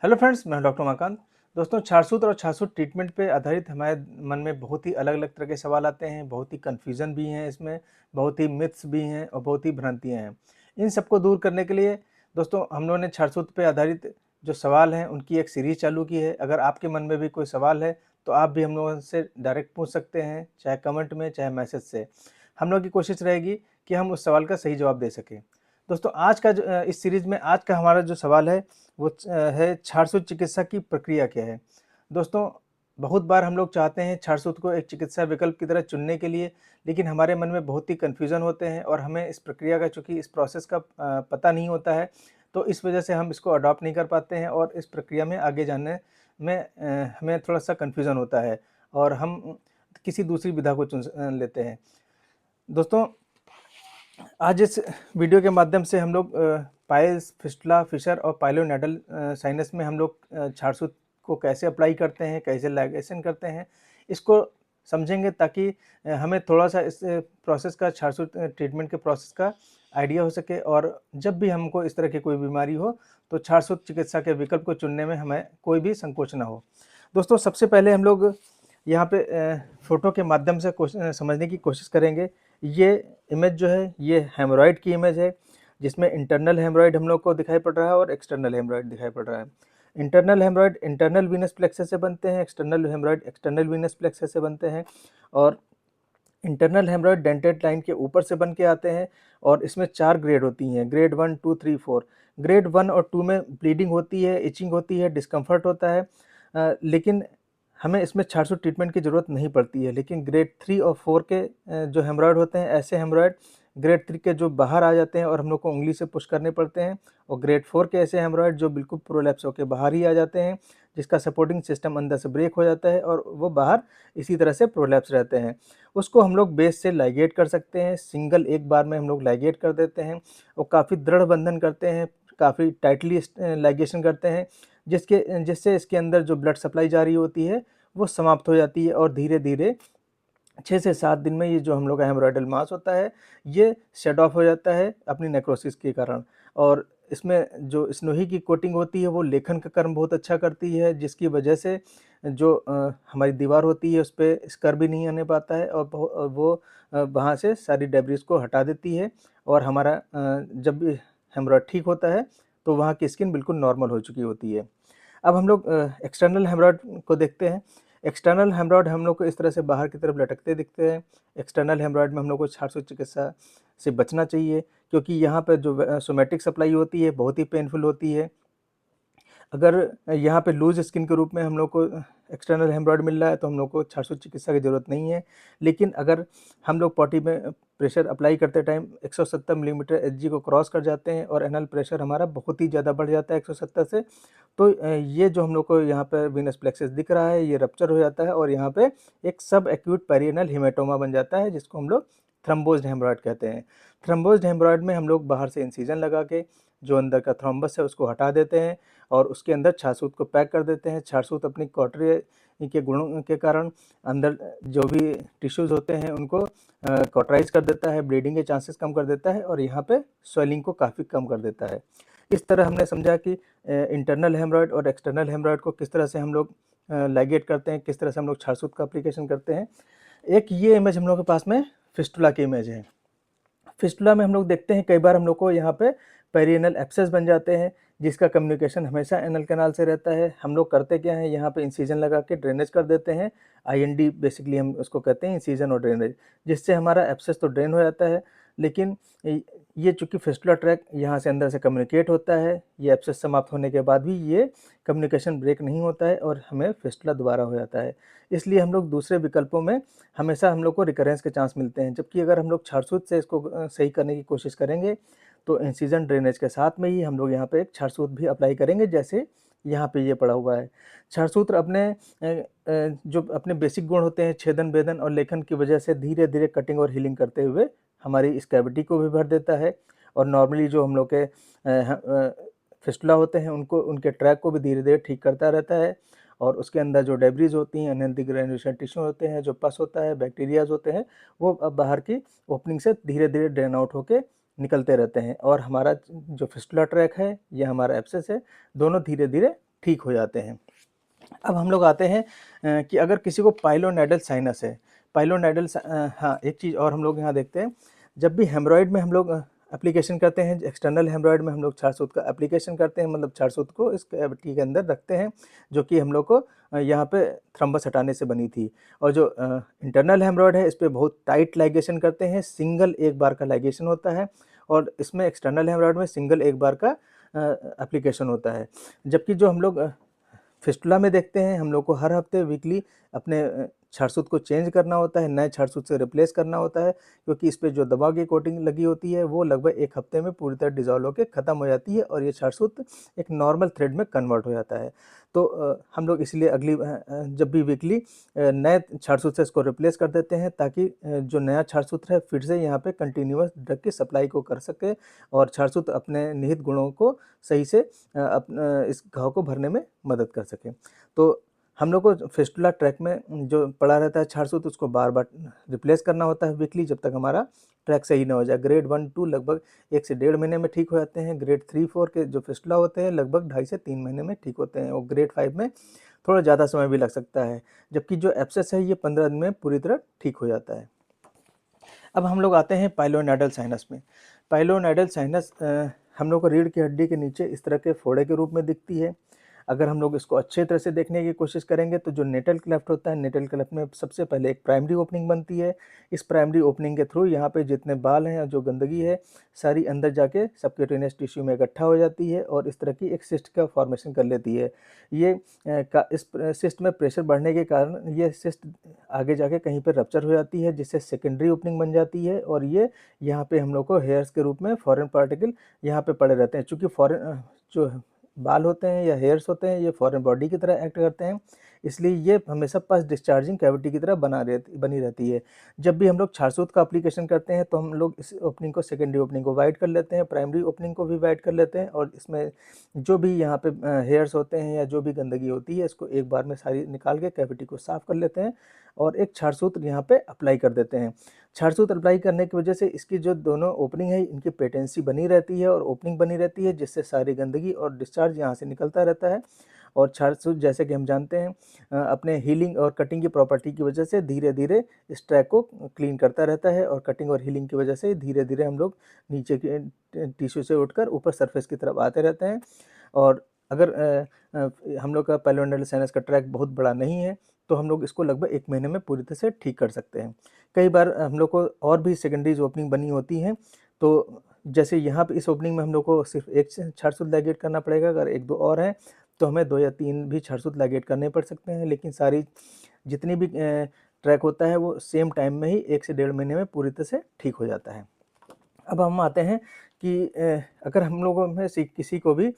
Hello friends, मैं doctor Umakant. दोस्तों, छाछूत और छाछूत ट्रीटमेंट पे आधारित हमारे मन में बहुत ही अलग-अलग तरह के सवाल आते हैं, बहुत ही कन्फ्यूज़न भी हैं इसमें, बहुत ही मिथ्स भी हैं और बहुत ही भ्रांतियाँ हैं। इन सबको दूर करने के लिए दोस्तों हम लोगों ने छाछूत पे आधारित जो सवाल हैं, उनकी एक सीरीज़ चालू की है। अगर आपके मन में भी कोई सवाल है, तो आप भी हम लोगों से डायरेक्ट पूछ सकते हैं, चाहे कमेंट में, चाहे मैसेज से। हम लोग की कोशिश रहेगी कि हम उस सवाल का सही जवाब दे सकें। दोस्तों, आज का इस सीरीज़ में आज का हमारा जो सवाल है वो है छारसूत चिकित्सा की प्रक्रिया क्या है? दोस्तों, बहुत बार हम लोग चाहते हैं छारसूत को एक चिकित्सा विकल्प की तरह चुनने के लिए, लेकिन हमारे मन में बहुत ही कन्फ्यूज़न होते हैं और हमें इस प्रक्रिया का चूँकि इस प्रोसेस का पता नहीं होता है, तो इस वजह से हम इसको अडॉप्ट नहीं कर पाते हैं और इस प्रक्रिया में आगे जाने में हमें थोड़ा-सा कन्फ्यूज़न होता है और हम किसी दूसरी विधा को लेते हैं। दोस्तों, आज इस वीडियो के माध्यम से हम लोग पाइल्स, फिस्टुला, फिशर और पाइलोनेडल साइनस में हम लोग छारसूत को कैसे अप्लाई करते हैं, कैसे लाइगेशन करते हैं, इसको समझेंगे ताकि हमें थोड़ा-सा इस प्रोसेस का छारसूत ट्रीटमेंट के प्रोसेस का आइडिया हो सके और जब भी हमको इस तरह की कोई बीमारी हो, तो छारसूत चिकित्सा के विकल्प को चुनने में हमें कोई भी संकोच ना हो। दोस्तों, सबसे पहले हम लोग यहाँ पे फ़ोटो के माध्यम से समझने की कोशिश करेंगे। ये इमेज जो है ये हेमोरॉइड की इमेज है, जिसमें इंटरनल हेमोरॉइड हम लोग को दिखाई पड़ रहा है और एक्सटर्नल हेमोरॉइड दिखाई पड़ रहा है। इंटरनल हेमोरॉइड इंटरनल वीनस प्लेक्सस से बनते हैं, एक्सटर्नल हेमोरॉइड एक्सटर्नल वीनस प्लेक्सस से बनते हैं और इंटरनल हेमोरॉइड डेंटेड लाइन के ऊपर से बन के आते हैं और इसमें 4 ग्रेड होती हैं, ग्रेड 1, 2, 3, 4। ग्रेड 1 और 2 में ब्लीडिंग होती है, इचिंग होती है, डिस्कम्फर्ट होता है लेकिन हमें इसमें 400 ट्रीटमेंट की ज़रूरत नहीं पड़ती है। लेकिन ग्रेड 3 और 4 के जो हेमोरॉइड होते हैं, ऐसे हेमोरॉइड ग्रेड 3 के जो बाहर आ जाते हैं और हम लोग को उँगली से पुश करने पड़ते हैं और ग्रेड 4 के ऐसे हेमोरॉइड जो बिल्कुल प्रोलैप्स होके बाहर ही आ जाते हैं, जिसका सपोर्टिंग सिस्टम अंदर से ब्रेक हो जाता है और वो बाहर इसी तरह से प्रोलैप्स रहते हैं। उसको हम लोग बेस से लाइगेट कर सकते हैं, सिंगल एक बार में हम लोग लाइगेट कर देते हैं और काफ़ी दृढ़ बंधन करते हैं, काफ़ी टाइटली लाइगेशन करते हैं, जिससे इसके अंदर जो ब्लड सप्लाई जा रही होती है, वो समाप्त हो जाती है और धीरे-धीरे 6 से 7 दिन में ये जो हम लोग का हेमोरॉइडल मास होता है, ये शेड ऑफ हो जाता है अपनी नेक्रोसिस के कारण और इसमें जो स्नोही की कोटिंग होती है, वो लेखन का कर्म बहुत अच्छा करती है, जिसकी वजह से जो हमारी दीवार होती है, उसपे स्कर भी नहीं आने पाता है और वो वहाँ से सारी डेब्रिस को हटा देती है और हमारा जब भी हेमोरॉइड ठीक होता है, तो वहाँ की स्किन बिल्कुल नॉर्मल हो चुकी होती है। अब हम लोग एक्सटर्नल हेमरॉइड को देखते हैं। एक्सटर्नल हेमरॉइड हम लोग को इस तरह से बाहर की तरफ लटकते दिखते हैं। एक्सटर्नल हेमरॉइड में हम लोग को छारसूत चिकित्सा से बचना चाहिए क्योंकि यहाँ पे जो सोमैटिक सप्लाई होती है बहुत ही पेनफुल होती है। अगर यहाँ पे लूज़ स्किन के रूप में हम लोग को एक्सटर्नल हेमरॉइड मिल रहा है तो हम लोग को छारसूत चिकित्सा की ज़रूरत नहीं है। लेकिन अगर हम लोग पॉटी में प्रेशर अप्लाई करते टाइम 170 मिलीमीटर एचजी को क्रॉस कर जाते हैं और एनल प्रेशर हमारा बहुत ही ज़्यादा बढ़ जाता है 170 से, तो ये जो हम लोग को यहाँ पे वीनस प्लेक्सस दिख रहा है, ये रप्चर हो जाता है और यहाँ पे एक सब एक्यूट पेरिनेल हेमेटोमा बन जाता है, जिसको हम लोग थ्रम्बोज्ड हेमरॉइड कहते हैं। थ्रम्बोज्ड हेमरॉइड में हम लोग बाहर से इंसिजन लगा के जो अंदर का थ्रोम्बस है उसको हटा देते हैं और उसके अंदर छारसूत को पैक कर देते हैं। छारसूत अपनी कॉटरी के गुणों के कारण अंदर जो भी टिश्यूज़ होते हैं उनको कॉटराइज़ कर देता है, ब्लीडिंग के चांसेस कम कर देता है और यहाँ पे स्वेलिंग को काफ़ी कम कर देता है। इस तरह हमने समझा कि इंटरनल हेमरॉइड और एक्सटर्नल हेमरॉइड को किस तरह से हम लोग लाइगेट करते हैं, किस तरह से हम लोग छारसूत का एप्लीकेशन करते हैं। एक ये इमेज हम लोग के पास में फिस्टुला की इमेज है। फिस्टुला में हम लोग देखते हैं कई बार हम लोग को यहाँ पे पेरिनेल एब्सेस बन जाते हैं, जिसका कम्युनिकेशन हमेशा एनल कैनाल से रहता है। हम लोग करते क्या है, यहाँ पे इंसिजन लगा के ड्रेनेज कर देते हैं। आईएनडी बेसिकली हम उसको कहते हैं, इंसिजन और ड्रेनेज, जिससे हमारा एब्सेस तो ड्रेन हो जाता है। लेकिन ये चूँकि फिस्टुला ट्रैक यहाँ से अंदर से कम्युनिकेट होता है, ये एब्सेस समाप्त होने के बाद भी ये कम्युनिकेशन ब्रेक नहीं होता है और हमें फिस्टुला दोबारा हो जाता है। इसलिए हम लोग दूसरे विकल्पों में हमेशा हम लोग को रिकरेंस के चांस मिलते हैं। जबकि अगर हम लोग छारसूत से इसको सही करने की कोशिश करेंगे, तो इंसिजन ड्रेनेज के साथ में ही हम लोग यहाँ पे एक छारसूत भी अप्लाई करेंगे, जैसे यहाँ पे ये पड़ा हुआ है। छारसूत्र जो अपने बेसिक गुण होते हैं, छेदन, भेदन और लेखन की वजह से धीरे-धीरे कटिंग और हीलिंग करते हुए हमारी इस कैविटी को भी भर देता है और नॉर्मली जो हम लोग के फिस्टुला होते हैं उनको उनके ट्रैक को भी धीरे-धीरे ठीक करता रहता है और उसके अंदर जो डेब्रीज होती हैं, अनहेल्दी ग्रेन्युलेशन टिश्यू होते हैं, जो पस होता है, बैक्टीरियाज होते हैं, वो अब बाहर की ओपनिंग से धीरे-धीरे ड्रेन आउट होके निकलते रहते हैं और हमारा जो फिस्टुला ट्रैक है, ये हमारा एब्सेस है, दोनों धीरे-धीरे ठीक हो जाते हैं। अब हम लोग आते हैं कि अगर किसी को पाइलोनेडल साइनस है, हाँ, एक चीज़ और हम लोग यहाँ देखते हैं, जब भी हेमरॉइड में हम लोग एप्लीकेशन करते हैं, एक्सटर्नल हेमरॉइड में हम लोग छारसूत का एप्लीकेशन करते हैं, मतलब छारसूत को इस कैविटी के अंदर रखते हैं, जो कि हम लोग को यहाँ पे थ्रम्बस हटाने से बनी थी। और जो इंटरनल हेमरॉइड है, इस पे बहुत टाइट लाइगेशन करते हैं, सिंगल एक बार का लाइगेशन होता है, और इसमें एक्सटर्नल हेमरॉइड में सिंगल एक बार का एप्लीकेशन होता है। जबकि जो हम लोग फिस्टुला में देखते हैं, हम लोग को हर हफ्ते वीकली अपने छारसूत को चेंज करना होता है, नए छारसूत से रिप्लेस करना होता है, क्योंकि इस पे जो दवा की कोटिंग लगी होती है वो लगभग 1 हफ्ते में पूरी तरह डिज़ॉल्व होके ख़त्म हो जाती है और ये छारसूत एक नॉर्मल थ्रेड में कन्वर्ट हो जाता है। तो हम लोग इसलिए जब भी वीकली नए छारसूत से इसको रिप्लेस कर देते हैं, ताकि जो नया छारसूत है फिर से यहाँ पे कंटिन्यूअस ड्रग की सप्लाई को कर सके और छारसूत अपने निहित गुणों को सही से इस घाव को भरने में मदद कर सके। तो हम लोग को फिस्टुला ट्रैक में जो पड़ा रहता है छारसूत, उसको बार-बार रिप्लेस करना होता है वीकली, जब तक हमारा ट्रैक सही ना हो जाए। ग्रेड 1-2 लगभग 1 से डेढ़ महीने में ठीक हो जाते हैं। ग्रेड 3-4 के जो फिस्टुला होते हैं लगभग 2.5 से 3 महीने में ठीक होते हैं, और ग्रेड 5 में थोड़ा ज़्यादा समय भी लग सकता है। जबकि जो एब्सेस है ये 15 दिन में पूरी तरह ठीक हो जाता है। अब हम लोग आते हैं पाइलोनेडल साइनस में। पाइलोनेडल साइनस हम लोग को रीढ़ की हड्डी के नीचे इस तरह के फोड़े के रूप में दिखती है। अगर हम लोग इसको अच्छे तरह से देखने की कोशिश करेंगे तो जो नेटल क्लेफ्ट होता है, नेटल क्लेफ्ट में सबसे पहले एक प्राइमरी ओपनिंग बनती है। इस प्राइमरी ओपनिंग के थ्रू यहाँ पे जितने बाल हैं और जो गंदगी है सारी अंदर जाके सबक्यूटेनियस टिश्यू में इकट्ठा हो जाती है और इस तरह की एक सिस्ट का फॉर्मेशन कर लेती है। ये इस सिस्ट में प्रेशर बढ़ने के कारण ये सिस्ट आगे जाके कहीं पर रप्चर हो जाती है, जिससे सेकेंडरी ओपनिंग बन जाती है और ये यहाँ पे हम लोग को हेयर्स के रूप में फॉरेन पार्टिकल यहाँ पे पड़े रहते हैं। चूँकि फॉरेन जो बाल होते हैं या हेयर्स होते हैं ये फॉरेन बॉडी की तरह एक्ट करते हैं, इसलिए ये हमेशा पस डिस्चार्जिंग कैविटी की तरह बनी रहती है। जब भी हम लोग छारसूत का एप्लीकेशन करते हैं तो हम लोग इस ओपनिंग को, सेकेंडरी ओपनिंग को वाइड कर लेते हैं, प्राइमरी ओपनिंग को भी वाइड कर लेते हैं और इसमें जो भी यहाँ पे हेयर्स होते हैं या जो भी गंदगी होती है इसको एक बार में सारी निकाल के कैविटी को साफ़ कर लेते हैं और एक छारसूत यहाँ पे अप्लाई कर देते हैं। छारसूत अप्लाई करने की वजह से इसकी जो दोनों ओपनिंग है इनकी पेटेंसी बनी रहती है और ओपनिंग बनी रहती है, जिससे सारी गंदगी और डिस्चार्ज यहाँ से निकलता रहता है। और छारसूत जैसे कि हम जानते हैं अपने हीलिंग और कटिंग की प्रॉपर्टी की वजह से धीरे-धीरे इस ट्रैक को क्लीन करता रहता है और कटिंग और हीलिंग की वजह से धीरे-धीरे हम लोग नीचे के टिश्यू से उठकर ऊपर सरफेस की तरफ आते रहते हैं। और अगर हम लोग का पाइलोनेडल साइनस का ट्रैक बहुत बड़ा नहीं है तो हम लोग इसको लगभग 1 महीने में पूरी तरह से ठीक कर सकते हैं। कई बार हम लोग को और भी सेकेंडरीज़ ओपनिंग बनी होती हैं, तो जैसे यहाँ पे इस ओपनिंग में हम लोग को सिर्फ 1 से छारसूत लाइगेट करना पड़ेगा, अगर 1-2 और हैं तो हमें 2 या 3 भी छारसूत लाइगेट करने पड़ सकते हैं, लेकिन सारी जितनी भी ट्रैक होता है वो सेम टाइम में ही 1 से डेढ़ महीने में पूरी तरह से ठीक हो जाता है। अब हम आते हैं कि अगर हम लोगों में से किसी को भी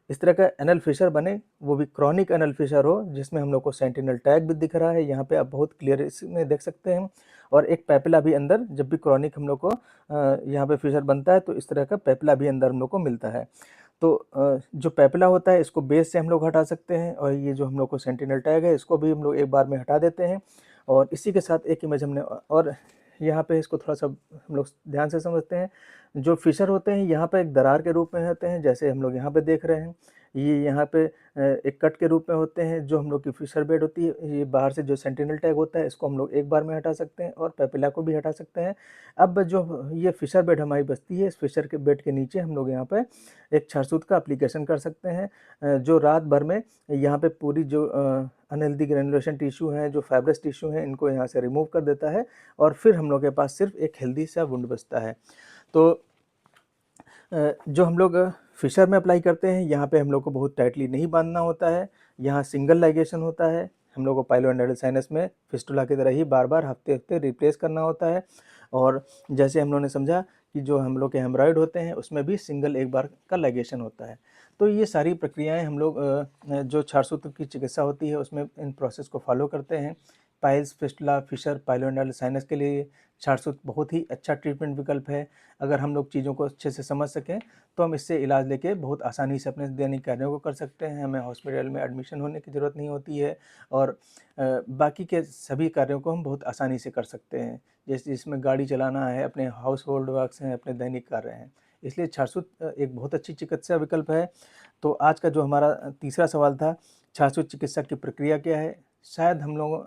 इस तरह का एनल फिशर बने, वो भी क्रॉनिक एनल फिशर हो, जिसमें हम लोग को सेंटिनल टैग भी दिख रहा है, यहाँ पे आप बहुत क्लियर इसमें देख सकते हैं, और एक पेपिला भी अंदर, जब भी क्रॉनिक हम लोग को यहाँ पे फिशर बनता है तो इस तरह का पेपिला भी अंदर हम लोग को मिलता है। तो जो पेपिला होता है इसको बेस से हम लोग हटा सकते हैं और ये जो हम लोग को सेंटिनल टैग है इसको भी हम लोग एक बार में हटा देते हैं। और इसी के साथ एक इमेज हमने और यहाँ पे इसको थोड़ा-सा हम लोग ध्यान से समझते हैं। जो फिशर होते हैं यहाँ पे एक दरार के रूप में होते हैं, जैसे हम लोग यहाँ पे देख रहे हैं। ये यहाँ पे एक कट के रूप में होते हैं जो हम लोग की फिशर बेड होती है। ये बाहर से जो सेंटिनल टैग होता है इसको हम लोग एक बार में हटा सकते हैं और पेपिला को भी हटा सकते हैं। अब जो ये फिशर बेड हमारी बचती है, इस फिशर के बेड के नीचे हम लोग यहाँ पे एक छारसूत का एप्लीकेशन कर सकते हैं, जो रात भर में यहाँ पे पूरी जो अनहेल्दी ग्रैन्युलेशन टिश्यू हैं, जो फाइब्रस टिश्यू हैं, इनको यहाँ से रिमूव कर देता है और फिर हम लोग के पास सिर्फ एक हेल्दी सा वुंड बचता है। तो जो हम लोग फिशर में अप्लाई करते हैं, यहाँ पे हम लोग को बहुत टाइटली नहीं बांधना होता है, यहाँ सिंगल लाइगेशन होता है। हम लोग को पाइलोनेडल साइनस में फिस्टुला की तरह ही बार-बार हफ्ते-हफ्ते रिप्लेस करना होता है। और जैसे हम लोगों ने समझा कि जो हम लोग के हेमरॉइड होते हैं, उसमें भी सिंगल एक बार का लाइगेशन होता है। तो ये सारी प्रक्रियाएँ हम लोग जो छारसूत्र की चिकित्सा होती है, उसमें इन प्रोसेस को फ़ॉलो करते हैं। पाइल्स, फिस्टुला, फिशर, पाइलोनेडल साइनस के लिए छारसूत्र बहुत ही अच्छा ट्रीटमेंट विकल्प है। अगर हम लोग चीज़ों को अच्छे से समझ सकें तो हम इससे इलाज लेके बहुत आसानी से अपने दैनिक कार्यों को कर सकते हैं। हमें हॉस्पिटल में एडमिशन होने की ज़रूरत नहीं होती है और बाकी के सभी कार्यों को हम बहुत आसानी से कर सकते हैं। जैसे इसमें गाड़ी चलाना है, अपने हाउस होल्ड वर्क्स हैं, अपने दैनिक कार्य हैं। इसलिए छाछूत एक बहुत अच्छी चिकित्सा विकल्प है। तो आज का जो हमारा तीसरा सवाल था, छाछूत चिकित्सा की प्रक्रिया क्या है? शायद हम लोगों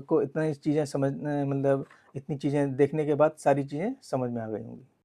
को इतनी चीज़ें समझ मतलब इतनी चीज़ें देखने के बाद सारी चीज़ें समझ में आ गई होंगी।